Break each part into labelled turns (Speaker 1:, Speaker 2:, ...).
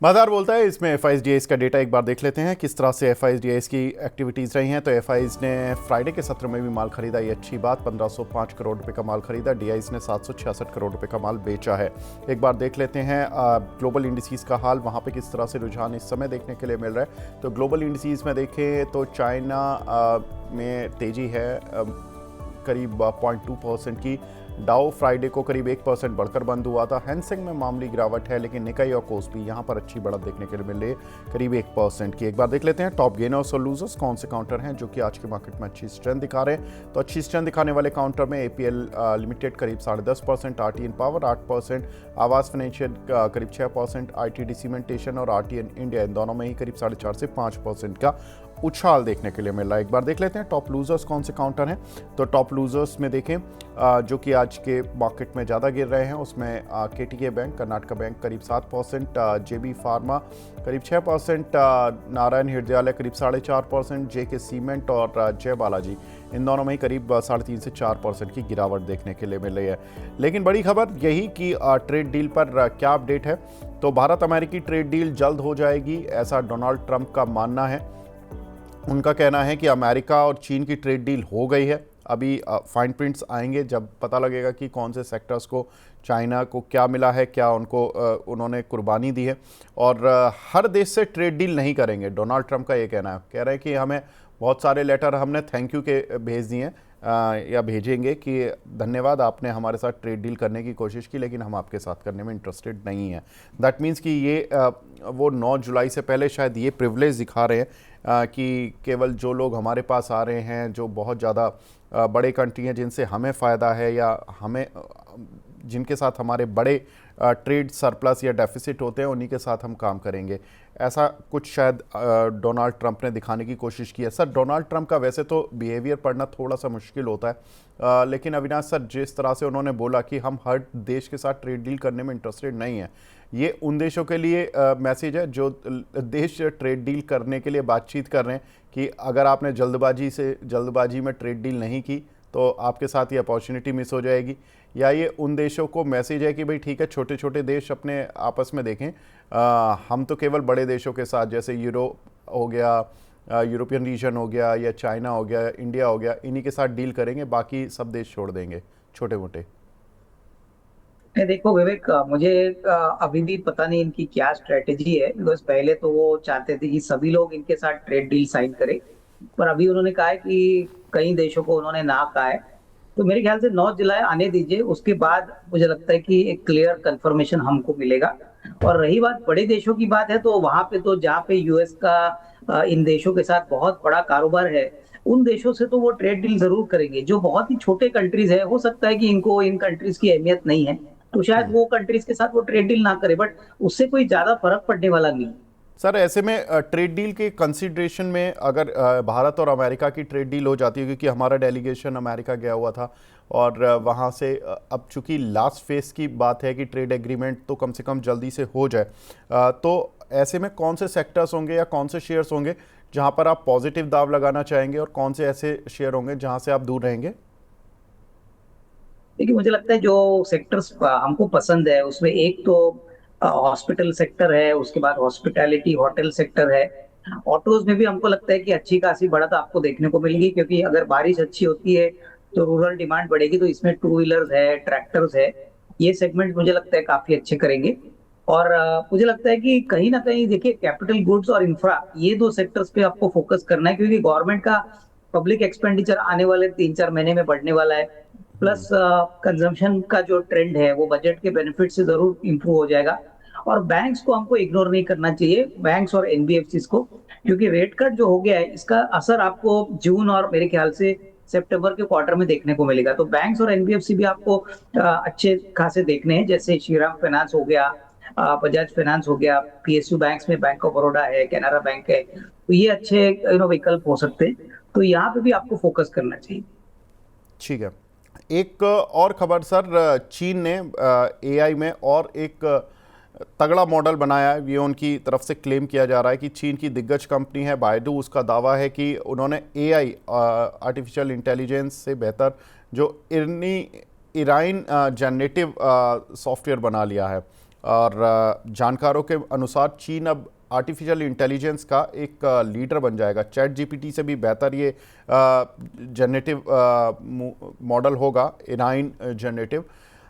Speaker 1: बाजार बोलता है इसमें एफआईएस का डेटा एक बार देख लेते हैं किस तरह से एफआईएस की एक्टिविटीज़ रही हैं। तो एफआईएस ने फ्राइडे के सत्र में भी माल खरीदा, ये अच्छी बात। 1505 करोड़ रुपए का माल खरीदा। डीआईएस ने 766 करोड़ रुपए का माल बेचा है। एक बार देख लेते हैं ग्लोबल इंडिसेस का हाल, वहाँ पे किस तरह से रुझान इस समय देखने के लिए मिल रहा है। तो ग्लोबल इंडिसेस में देखें तो चाइना में तेज़ी है करीब 0.2% की। डाउ फ्राइडे को करीब 1% बढ़कर बंद हुआ था। हैंसेंग में मामूली गिरावट है, लेकिन निकाई और कोस्पी यहाँ पर अच्छी बढ़त देखने के लिए मिल रही है, करीब 1% की। एक बार देख लेते हैं टॉप गेनर्स और लूजर्स कौन से काउंटर हैं जो कि आज के मार्केट में अच्छी स्ट्रेंथ दिखा रहे हैं। तो अच्छी स्ट्रेंथ दिखाने वाले काउंटर में एपीएल लिमिटेड करीब 10.5%, आरटीएन पावर 8%, आवास फाइनेंशियल करीब 6%, आईटीडी सीमेंटेशन और आरटीएन इंडिया इन दोनों में ही करीब 4.5 से 5% का उछाल देखने के लिए मिल रहा है। एक बार देख लेते हैं टॉप लूजर्स कौन से काउंटर हैं। तो टॉप लूजर्स में देखें जो कि आज के मार्केट में ज़्यादा गिर रहे हैं, उसमें केटीके बैंक, कर्नाटका बैंक करीब 7%, जेबी फार्मा करीब 6%, नारायण हृदयालय करीब 4.5%, जेके सीमेंट और जय बालाजी इन दोनों में ही करीब 3.5 से 4% की गिरावट देखने के लिए मिल रही है। लेकिन बड़ी खबर यही कि ट्रेड डील पर क्या अपडेट है। तो भारत अमेरिकी ट्रेड डील जल्द हो जाएगी, ऐसा डोनाल्ड ट्रंप का मानना है। उनका कहना है कि अमेरिका और चीन की ट्रेड डील हो गई है। अभी फाइन प्रिंट्स आएंगे जब पता लगेगा कि कौन से सेक्टर्स को चाइना को क्या मिला है, क्या उनको उन्होंने कुर्बानी दी है। और हर देश से ट्रेड डील नहीं करेंगे, डोनाल्ड ट्रंप का ये कहना है। कह रहे हैं कि हमें बहुत सारे लेटर हमने थैंक यू के भेज दिए हैं या भेजेंगे कि धन्यवाद आपने हमारे साथ ट्रेड डील करने की कोशिश की, लेकिन हम आपके साथ करने में इंटरेस्टेड नहीं हैं। दैट मीन्स कि ये वो 9 जुलाई से पहले शायद ये प्रिविलेज दिखा रहे हैं कि केवल जो लोग हमारे पास आ रहे हैं, जो बहुत ज़्यादा बड़े कंट्री हैं जिनसे हमें फ़ायदा है या हमें जिनके साथ हमारे बड़े ट्रेड सरप्लस या डेफिसिट होते हैं, उन्हीं के साथ हम काम करेंगे। ऐसा कुछ शायद डोनाल्ड ट्रंप ने दिखाने की कोशिश की है। सर, डोनाल्ड ट्रंप का वैसे तो बिहेवियर पढ़ना थोड़ा सा मुश्किल होता है, लेकिन अविनाश सर, जिस तरह से उन्होंने बोला कि हम हर देश के साथ ट्रेड डील करने में इंटरेस्टेड नहीं हैं, ये उन देशों के लिए मैसेज है जो देश ट्रेड डील करने के लिए बातचीत कर रहे हैं कि अगर आपने जल्दबाजी में ट्रेड डील नहीं की तो आपके साथ ये अपॉर्चुनिटी मिस हो जाएगी। या ये उन देशों को मैसेज है कि भाई ठीक है, छोटे छोटे देश अपने आपस में देखें, हम तो केवल बड़े देशों के साथ, जैसे यूरोप हो गया, यूरोपियन रीजन हो गया, या चाइना हो गया, इंडिया हो गया, इन्हीं के साथ डील करेंगे, बाकी सब देश छोड़ देंगे छोटे मोटे।
Speaker 2: देखो विवेक, मुझे अभी भी पता नहीं इनकी क्या स्ट्रेटेजी है। बिकॉज पहले तो वो चाहते थे कि सभी लोग इनके साथ ट्रेड डील साइन करें, पर अभी उन्होंने कहा है कि कई देशों को उन्होंने ना कहा है। तो मेरे ख्याल से 9 जुलाई आने दीजिए, उसके बाद मुझे लगता है कि एक क्लियर कंफर्मेशन हमको मिलेगा। और रही बात बड़े देशों की बात है, तो वहां पे तो जहाँ पे यूएस का इन देशों के साथ बहुत बड़ा कारोबार है, उन देशों से तो वो ट्रेड डील जरूर करेंगे। जो बहुत ही छोटे कंट्रीज है, हो सकता है कि इनको इन कंट्रीज की अहमियत नहीं है, तो शायद वो कंट्रीज के साथ वो ट्रेड डील ना करे, बट उससे कोई ज्यादा फर्क पड़ने वाला नहीं।
Speaker 1: सर, ऐसे में ट्रेड डील के कंसिडरेशन में अगर भारत और अमेरिका की ट्रेड डील हो जाती है, क्योंकि हमारा डेलीगेशन अमेरिका गया हुआ था और वहाँ से अब चूंकि लास्ट फेज की बात है कि ट्रेड एग्रीमेंट तो कम से कम जल्दी से हो जाए, तो ऐसे में कौन से सेक्टर्स होंगे या कौन से शेयर्स होंगे जहाँ पर आप पॉजिटिव दाव लगाना चाहेंगे, और कौन से ऐसे शेयर होंगे जहाँ से आप दूर रहेंगे?
Speaker 2: देखिए, मुझे लगता है जो सेक्टर्स हमको पसंद है उसमें एक तो हॉस्पिटल सेक्टर है, उसके बाद हॉस्पिटैलिटी होटल सेक्टर है। ऑटोज में भी हमको लगता है कि अच्छी खासी बढ़त आपको देखने को मिलेगी, क्योंकि अगर बारिश अच्छी होती है तो रूरल डिमांड बढ़ेगी, तो इसमें टू व्हीलर्स है, ट्रैक्टर्स है, ये सेगमेंट मुझे लगता है काफी अच्छे करेंगे। और मुझे लगता है कि कहीं ना कहीं देखिए, कैपिटल गुड्स और इंफ्रा, ये दो सेक्टर्स पे आपको फोकस करना है, क्योंकि गवर्नमेंट का पब्लिक एक्सपेंडिचर आने वाले 3-4 महीने में बढ़ने वाला है। प्लस कंजम्पशन का जो ट्रेंड है वो बजट के बेनिफिट से जरूर इंप्रूव हो जाएगा। और बैंक्स को हमको इग्नोर नहीं करना चाहिए, बैंक्स और एनबीएफसी को, क्योंकि रेट कट जो हो गया है इसका असर आपको जून और मेरे ख्याल से सितंबर के क्वार्टर में देखने को मिलेगा। तो बैंक्स और एनबीएफसी भी आपको अच्छे खासे देखने हैं, जैसे श्रीराम फाइनेंस हो गया, बजाज फाइनेंस हो गया, पीएसयू बैंक्स में बैंक ऑफ बड़ौदा है, कैनरा बैंक है, तो ये अच्छे विकल्प हो सकते हैं। तो यहाँ पे भी आपको फोकस करना चाहिए।
Speaker 1: ठीक है। एक और खबर सर, चीन ने एआई में और एक तगड़ा मॉडल बनाया है। ये उनकी तरफ से क्लेम किया जा रहा है कि चीन की दिग्गज कंपनी है बायडू, उसका दावा है कि उन्होंने एआई आर्टिफिशियल इंटेलिजेंस से बेहतर जो इराइन जनरेटिव सॉफ्टवेयर बना लिया है। और जानकारों के अनुसार चीन अब आर्टिफिशियल इंटेलिजेंस का एक लीडर बन जाएगा। चैट जीपीटी से भी बेहतर ये जनरेटिव मॉडल होगा, एनाइन जनरेटिव।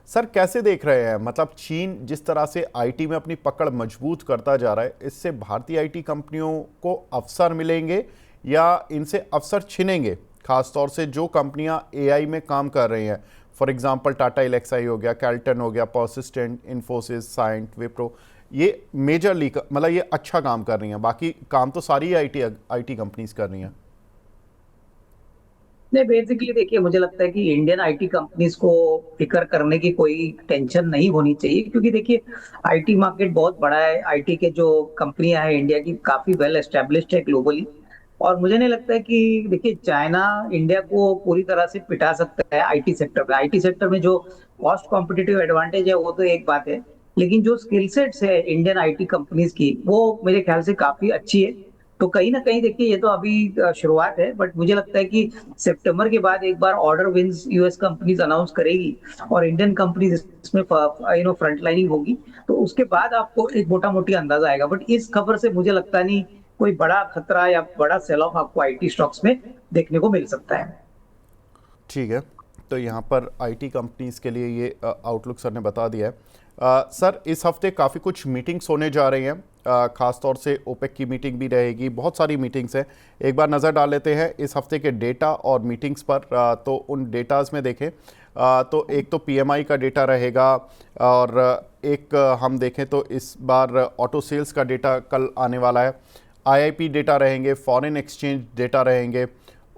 Speaker 1: सर कैसे देख रहे हैं, मतलब चीन जिस तरह से आईटी में अपनी पकड़ मजबूत करता जा रहा है, इससे भारतीय आईटी कंपनियों को अवसर मिलेंगे या इनसे अवसर छिनेंगे, खासतौर से जो कंपनियां एआई में काम कर रही हैं? फॉर एग्जांपल टाटा एलेक्साई हो गया, कैल्टन हो गया, पर्सिस्टेंट, इन्फोसिस, साइंट, विप्रो, ये मेजरली मतलब ये अच्छा काम कर रही हैं, बाकी काम तो सारी आईटी कंपनीज कर रही हैं।
Speaker 2: नहीं, बेसिकली देखिए, मुझे लगता है कि इंडियन आईटी कंपनीज को फिक्र करने की कोई टेंशन नहीं होनी चाहिए, क्योंकि देखिए आईटी मार्केट बहुत बड़ा है। आईटी के जो कंपनियां हैं इंडिया की काफी वेल एस्टेब्लिश्ड है ग्लोबली। और मुझे नहीं लगता है कि देखिए चाइना इंडिया को पूरी तरह से पिटा सकता है आईटी सेक्टर में। आईटी सेक्टर में जो कॉस्ट कॉम्पिटिटिव एडवांटेज है वो तो एक बात है, लेकिन जो स्किल सेट्स है इंडियन आईटी कंपनीज की वो मेरे ख्याल से काफी अच्छी है। तो कहीं ना कहीं देखिए ये तो अभी शुरुआत है, बट मुझे लगता है कि सितंबर के बाद एक बार order wins US companies announce करेगी और इंडियन कंपनीज इसमें फ्रंट लाइनिंग होगी, तो उसके बाद आपको एक मोटा मोटी अंदाजा आएगा। बट इस खबर से मुझे लगता नहीं कोई बड़ा खतरा या बड़ा सेल ऑफ आपको आईटी स्टॉक्स में देखने को मिल सकता है।
Speaker 1: ठीक है, तो यहाँ पर आईटी कंपनीज के लिए ये आउटलुक सर ने बता दिया है। सर इस हफ्ते काफ़ी कुछ मीटिंग्स होने जा रही हैं, ख़ास तौर से ओपेक की मीटिंग भी रहेगी, बहुत सारी मीटिंग्स हैं। एक बार नज़र डाल लेते हैं इस हफ्ते के डेटा और मीटिंग्स पर। तो उन डेटाज में देखें तो एक तो पीएमआई का डेटा रहेगा, और एक हम देखें तो इस बार ऑटो सेल्स का डेटा कल आने वाला है, आईआईपी डेटा रहेंगे, फॉरेन एक्सचेंज डेटा रहेंगे,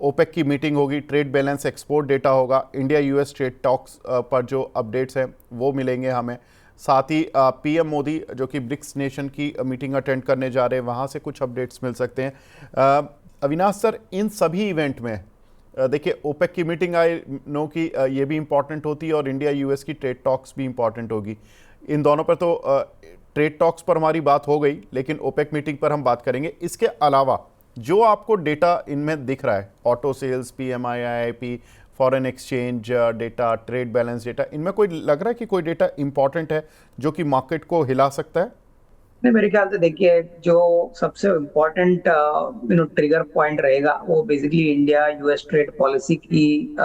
Speaker 1: ओपेक की मीटिंग होगी, ट्रेड बैलेंस एक्सपोर्ट डेटा होगा, इंडिया यूएस ट्रेड टॉक्स पर जो अपडेट्स हैं वो मिलेंगे हमें। साथ ही पीएम मोदी जो कि ब्रिक्स नेशन की मीटिंग अटेंड करने जा रहे हैं, वहाँ से कुछ अपडेट्स मिल सकते हैं। अविनाश सर, इन सभी इवेंट में देखिए ओपेक की मीटिंग आई नो कि ये भी इम्पॉर्टेंट होती है और इंडिया यूएस की ट्रेड टॉक्स भी इम्पॉर्टेंट होगी। इन दोनों पर तो ट्रेड टॉक्स पर हमारी बात हो गई, लेकिन ओपेक मीटिंग पर हम बात करेंगे। इसके अलावा जो आपको डेटा इनमें दिख रहा है, auto sales, PMI, IIP, foreign exchange data, trade balance data, इनमें कोई लग रहा है कि कोई डेटा इंपॉर्टेंट है जो कि मार्केट को हिला सकता है?
Speaker 2: नहीं, मेरे ख्याल से देखिए जो सबसे इम्पोर्टेंट ट्रिगर पॉइंट रहेगा वो basically India US trade policy की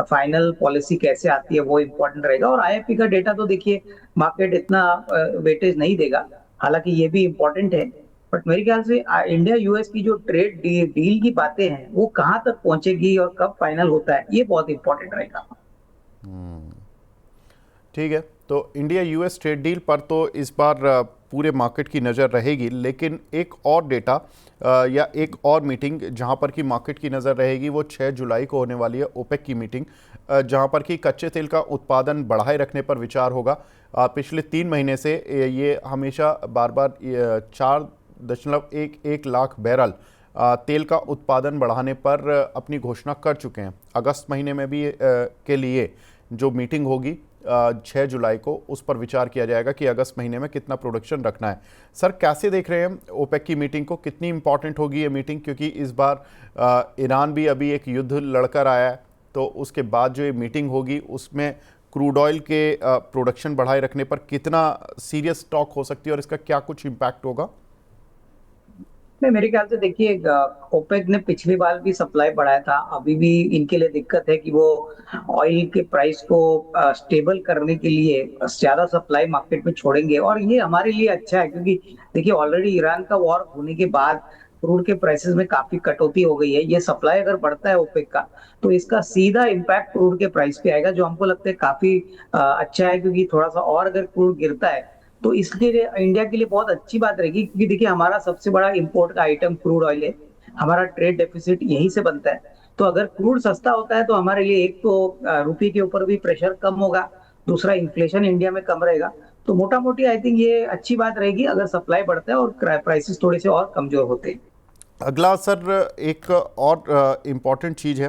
Speaker 2: फाइनल पॉलिसी कैसे आती है वो इम्पोर्टेंट रहेगा। और आईआईपी का डेटा तो देखिए मार्केट इतना वेटेज नहीं देगा, हालांकि ये भी इम्पोर्टेंट है। बट मेरे ख्याल से इंडिया यूएस की जो ट्रेड डील की बातें हैं वो कहाँ तक पहुंचेगी और कब फाइनल होता है, ये बहुत इंपॉर्टेंट रहेगा।
Speaker 1: ठीक है, तो इंडिया यूएस ट्रेड डील पर तो इस बार पूरे मार्केट की नज़र रहेगी, लेकिन एक और डेटा या एक और मीटिंग जहां पर कि मार्केट की नज़र रहेगी वो 6 जुलाई को होने वाली है, ओपेक की मीटिंग, जहां पर कि कच्चे तेल का उत्पादन बढ़ाए रखने पर विचार होगा। पिछले 3 महीने से ये हमेशा बार बार 4.11 लाख बैरल तेल का उत्पादन बढ़ाने पर अपनी घोषणा कर चुके हैं। अगस्त महीने में भी के लिए जो मीटिंग होगी 6 जुलाई को, उस पर विचार किया जाएगा कि अगस्त महीने में कितना प्रोडक्शन रखना है। सर कैसे देख रहे हैं ओपेक की मीटिंग को, कितनी इंपॉर्टेंट होगी ये मीटिंग, क्योंकि इस बार ईरान भी अभी एक युद्ध लड़कर आया है, तो उसके बाद जो ये मीटिंग होगी उसमें क्रूड ऑयल के प्रोडक्शन बढ़ाए रखने पर कितना सीरियस टॉक हो सकती है और इसका क्या कुछ इम्पैक्ट होगा?
Speaker 2: नहीं, मेरे ख्याल से देखिए ओपेक ने पिछली बार भी सप्लाई बढ़ाया था, अभी भी इनके लिए दिक्कत है कि वो ऑयल के प्राइस को स्टेबल करने के लिए ज्यादा सप्लाई मार्केट में छोड़ेंगे। और ये हमारे लिए अच्छा है, क्योंकि देखिए ऑलरेडी ईरान का वॉर होने के बाद क्रूड के प्राइसेस में काफी कटौती हो गई है। ये सप्लाई अगर बढ़ता है ओपेक का तो इसका सीधा इम्पैक्ट क्रूड के प्राइस पे आएगा, जो हमको लगता है काफी अच्छा है, क्योंकि थोड़ा सा और अगर क्रूड गिरता है तो इसके लिए इंडिया के लिए बहुत अच्छी बात रहेगी, क्योंकि देखिए हमारा सबसे बड़ा इंपोर्ट का आइटम क्रूड ऑयल है, हमारा ट्रेड डेफिसिट यहीं से बनता है। तो अगर क्रूड सस्ता होता है तो हमारे लिए एक तो रुपये के ऊपर भी प्रेशर कम होगा, दूसरा इन्फ्लेशन इंडिया में कम रहेगा। तो मोटा मोटी आई थिंक ये अच्छी बात रहेगी अगर सप्लाई बढ़ता है और प्राइसेस थोड़े से और कमजोर होते हैं।
Speaker 1: अगला सर एक और इम्पॉर्टेंट चीज़ है,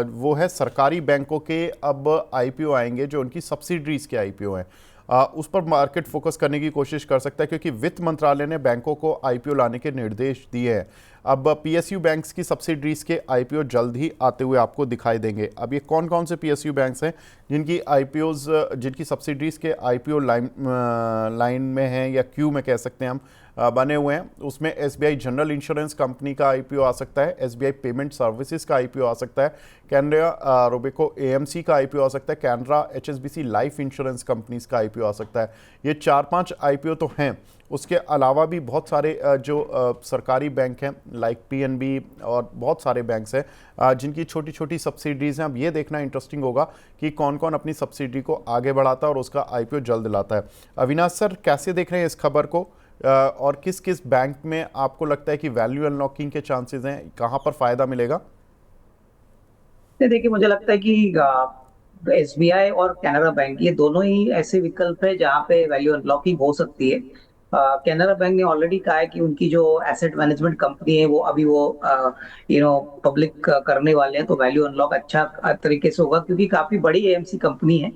Speaker 1: वो है सरकारी बैंकों के अब आईपीओ आएंगे, जो उनकी सब्सिडरीज के आईपीओ हैं। उस पर मार्केट फोकस करने की कोशिश कर सकता है, क्योंकि वित्त मंत्रालय ने बैंकों को आईपीओ लाने के निर्देश दिए हैं। अब पीएसयू बैंक्स की सब्सिडरीज के आईपीओ जल्द ही आते हुए आपको दिखाई देंगे। अब ये कौन कौन से पीएसयू बैंक्स हैं जिनकी आईपीओज, जिनकी सब्सिडरीज के आईपीओ लाइन में हैं या क्यू में कह सकते हैं हम, बने हुए हैं? उसमें एसबीआई जनरल इंश्योरेंस कंपनी का आईपीओ आ सकता है, एसबीआई पेमेंट सर्विसेज का आईपीओ आ सकता है, कैनरा रोबेको एएमसी का आईपीओ आ सकता है, Canara HSBC life insurance companies का आईपीओ आ सकता है। ये 4-5 आईपीओ तो हैं। उसके अलावा भी बहुत सारे जो सरकारी बैंक हैं लाइक पीएनबी और बहुत सारे बैंक्स हैं जिनकी छोटी छोटी सब्सिडीज़ हैं। अब ये देखना इंटरेस्टिंग होगा कि कौन कौन अपनी सब्सिडी को आगे बढ़ाता है और उसका आईपीओ जल्द लाता है। अविनाश सर, कैसे देख रहे हैं इस खबर को, और किस किस बैंक में आपको लगता है कि वैल्यू अनलॉकिंग के चांसेस हैं, कहाँ पर फायदा मिलेगा?
Speaker 2: देखिए, मुझे लगता है कि एसबीआई और कैनरा बैंक ये दोनों ही ऐसे विकल्प है जहाँ पे वैल्यू अनलॉकिंग हो सकती है। कैनरा बैंक ने ऑलरेडी कहा है कि उनकी जो एसेट मैनेजमेंट कंपनी है वो अभी वो पब्लिक करने वाले हैं, तो वैल्यू अनलॉक अच्छा तरीके से होगा क्योंकि काफी बड़ी एएमसी कंपनी है।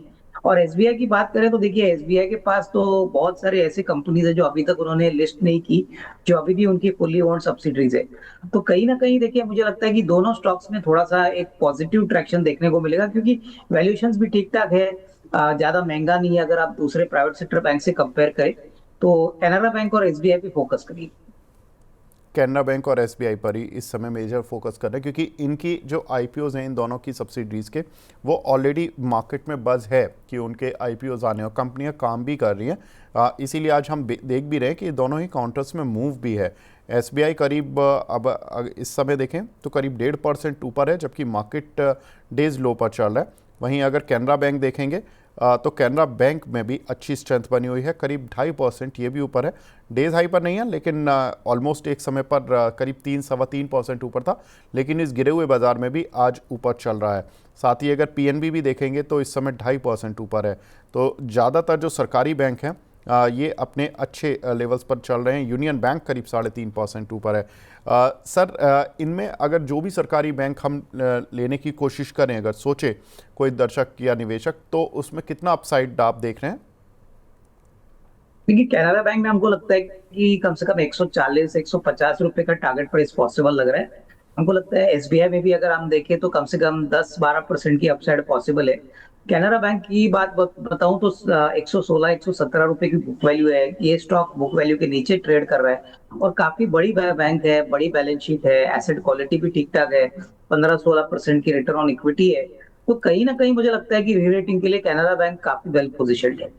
Speaker 2: और एसबीआई की बात करें तो देखिए, एसबीआई के पास तो बहुत सारे ऐसे कंपनीज है जो अभी तक उन्होंने लिस्ट नहीं की, जो अभी भी उनकी फुल्ली ओन्ड सब्सिडरीज है। तो कहीं ना कहीं देखिए, मुझे लगता है कि दोनों स्टॉक्स में थोड़ा सा एक पॉजिटिव ट्रैक्शन देखने को मिलेगा क्योंकि वैल्यूएशंस भी ठीक ठाक है, ज्यादा महंगा नहीं है अगर आप दूसरे प्राइवेट सेक्टर बैंक से कंपेयर करें। तो कैनरा बैंक और एसबीआई पे फोकस करिए।
Speaker 1: कैनरा बैंक और एसबीआई पर ही इस समय मेजर फोकस कर रहे हैं क्योंकि इनकी जो आईपीओज हैं इन दोनों की सब्सिडीज़ के, वो ऑलरेडी मार्केट में बज़ है कि उनके आईपीओज आने, और कंपनियां काम भी कर रही हैं। इसीलिए आज हम देख भी रहे हैं कि दोनों ही काउंटर्स में मूव भी है। एसबीआई करीब अब इस समय देखें तो करीब 1.5% ऊपर है, जबकि मार्केट डेज लो पर चल रहा है। वहीं अगर कैनरा बैंक देखेंगे तो कैनरा बैंक में भी अच्छी स्ट्रेंथ बनी हुई है, करीब 2.5%, ये भी ऊपर है। डेज हाई पर नहीं है लेकिन ऑलमोस्ट एक समय पर करीब 3-3.25% ऊपर था, लेकिन इस गिरे हुए बाजार में भी आज ऊपर चल रहा है। साथ ही अगर पीएनबी भी देखेंगे तो इस समय 2.5% ऊपर है। तो ज़्यादातर जो सरकारी बैंक हैं ये अपने अच्छे लेवल्स पर चल रहे हैं। यूनियन बैंक करीब 3.5% ऊपर है। सर, इनमें अगर जो भी सरकारी बैंक हम लेने की कोशिश करें, अगर सोचे कोई दर्शक या निवेशक, तो उसमें कितना अपसाइड आप देख रहे हैं?
Speaker 2: देखिए, कैनरा बैंक में हमको लगता है कि कम से कम 140-150 रुपए का टारगेट प्राइस पॉसिबल लग रहा है। हमको लगता है एसबीआई में भी अगर हम देखें तो कम से कम 10-12% की अपसाइड पॉसिबल है। कैनरा बैंक की बात बताऊं तो 116-117 रुपए की बुक वैल्यू है। ये स्टॉक बुक वैल्यू के नीचे ट्रेड कर रहा है और काफी बड़ी बैंक है, बड़ी बैलेंस शीट है, एसेट क्वालिटी भी ठीक ठाक है, 15-16% की रिटर्न ऑन इक्विटी है। तो कहीं ना कहीं मुझे लगता है कि री रेटिंग के लिए कैनरा बैंक काफी वेल पोजिशन है।